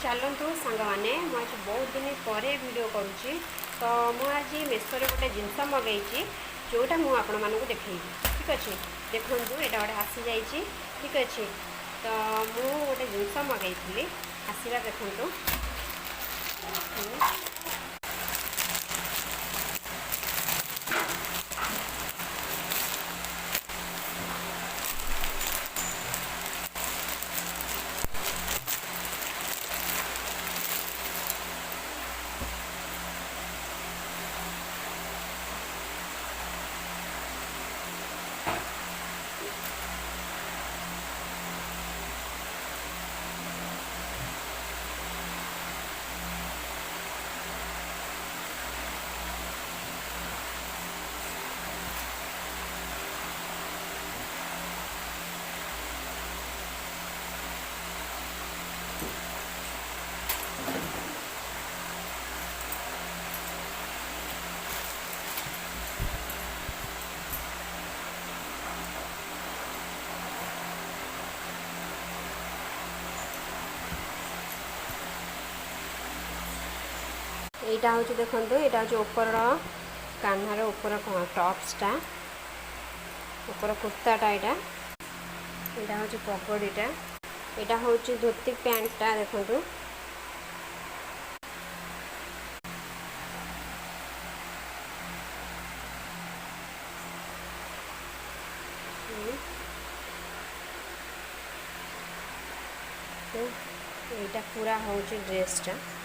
चलतु सांग मैंने मुझे बहुत दिन पर वीडियो करुँची तो मुझे मेसो गोटे जिनस मगई जोटा मुझे देखी ठीक अच्छे देखूँ ये गोटे आसी जा ठीक अच्छे तो मुझे गोटे जिनस मगई आसवा देखूँ यहाँ हूँ देखो यहाँ हूँ ऊपर कान्हार ऊपर टॉप्सटा ऊपर कुर्ताटा यहाँ यहाँ हूँ पगड़ीटा यहाँ हूँ धोती पैंटटा देखो यहाँ पूरा हूँ ड्रेसटा।